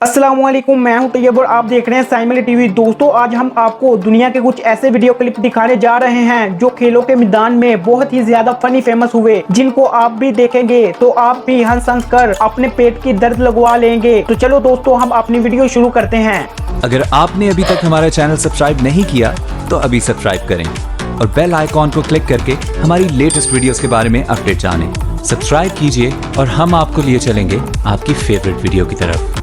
अस्सलामुअलैकुम, मैं हूं तैयब और आप देख रहे हैं साइमल टीवी। दोस्तों, आज हम आपको दुनिया के कुछ ऐसे वीडियो क्लिप दिखाने जा रहे हैं जो खेलों के मैदान में बहुत ही ज्यादा फनी फेमस हुए, जिनको आप भी देखेंगे तो आप भी हंस हंस कर अपने पेट की दर्द लगवा लेंगे। तो चलो दोस्तों, हम अपनी वीडियो शुरू करते हैं। अगर आपने अभी तक हमारा चैनल सब्सक्राइब नहीं किया तो अभी सब्सक्राइब करें और बेल आइकॉन को क्लिक करके हमारी लेटेस्ट वीडियोस के बारे में अपडेट जानें। सब्सक्राइब कीजिए और हम आपको लिए चलेंगे आपकी फेवरेट वीडियो की तरफ।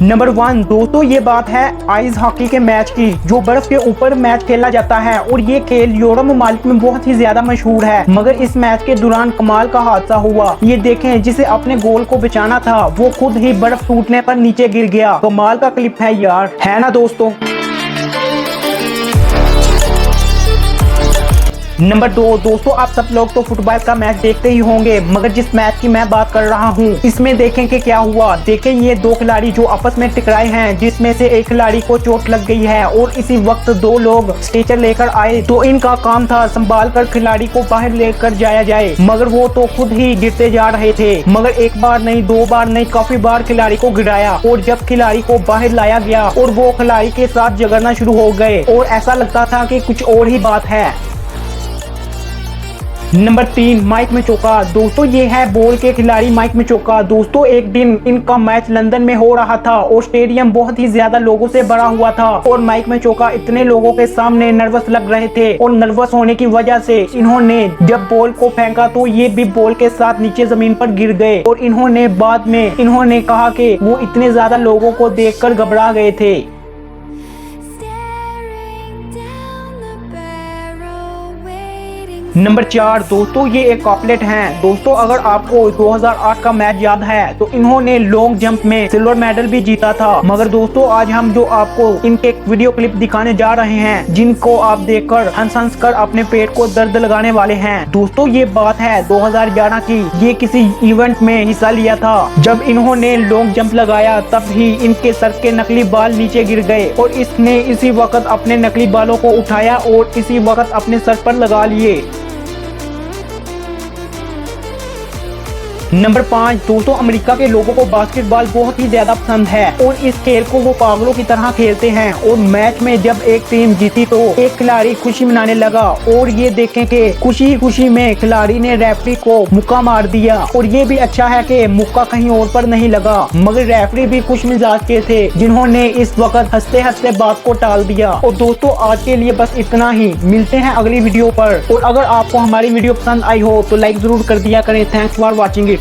नंबर 1 दोस्तों, ये बात है आइस हॉकी के मैच की, जो बर्फ के ऊपर मैच खेला जाता है और ये खेल यूरोप ममालिक में बहुत ही ज्यादा मशहूर है। मगर इस मैच के दौरान कमाल का हादसा हुआ। ये देखें, जिसे अपने गोल को बचाना था वो खुद ही बर्फ टूटने पर नीचे गिर गया। कमाल का क्लिप है यार, है ना दोस्तों। नंबर 2 दोस्तों, आप सब लोग तो फुटबॉल का मैच देखते ही होंगे, मगर जिस मैच की मैं बात कर रहा हूँ इसमें देखें कि क्या हुआ। देखें, ये दो खिलाड़ी जो आपस में टकराए हैं, जिसमें से एक खिलाड़ी को चोट लग गई है और इसी वक्त दो लोग स्ट्रेचर लेकर आए। तो इनका काम था संभाल कर खिलाड़ी को बाहर लेकर जाया जाए, मगर वो तो खुद ही गिरते जा रहे थे। मगर एक बार नहीं, दो बार नहीं, काफी बार खिलाड़ी को गिराया और जब खिलाड़ी को बाहर लाया गया और वो खिलाड़ी के साथ झगड़ना शुरू हो गए और ऐसा लगता था कि कुछ और ही बात है। Number 3 Mike Michoka. दोस्तों, ये है बॉल के खिलाड़ी माइक मिचोका। दोस्तों, एक दिन इनका मैच लंदन में हो रहा था और स्टेडियम बहुत ही ज्यादा लोगों से भरा हुआ था और माइक मिचोका इतने लोगों के सामने नर्वस लग रहे थे और नर्वस होने की वजह से इन्होंने जब बॉल को फेंका तो ये भी बॉल के साथ नीचे जमीन पर गिर गए और इन्होंने बाद में कहा कि वो इतने ज्यादा लोगों को देखकर घबरा गए थे। नंबर 4 दोस्तों, ये एक कॉपलेट हैं। दोस्तों, अगर आपको 2008 का मैच याद है तो इन्होंने लॉन्ग जंप में सिल्वर मेडल भी जीता था। मगर दोस्तों, आज हम जो आपको इनके वीडियो क्लिप दिखाने जा रहे हैं, जिनको आप देखकर हंस हंस कर अपने पेट को दर्द लगाने वाले हैं। दोस्तों, ये बात है 2011 की। ये किसी इवेंट में हिस्सा लिया था। जब इन्होंने लॉन्ग जंप लगाया तब ही इनके सर के नकली बाल नीचे गिर गए और इसने इसी वक्त अपने नकली बालों को उठाया और इसी वक्त अपने सर पर लगा लिए। नंबर 5 दोस्तों, अमेरिका के लोगों को बास्केटबॉल बहुत ही ज्यादा पसंद है और इस खेल को वो पागलों की तरह खेलते हैं। और मैच में जब एक टीम जीती तो एक खिलाड़ी खुशी मनाने लगा और ये देखें कि खुशी खुशी में खिलाड़ी ने रेफरी को मुक्का मार दिया। और ये भी अच्छा है कि मुक्का कहीं और पर नहीं लगा, मगर रेफरी भी खुश मिजाज के थे, जिन्होंने इस वक्त हंसते हंसते बात को टाल दिया। और दोस्तों, आज के लिए बस इतना ही। मिलते हैं अगली वीडियो पर। और अगर आपको हमारी वीडियो पसंद आई हो तो लाइक जरूर कर दिया करें। Thanks for watching it.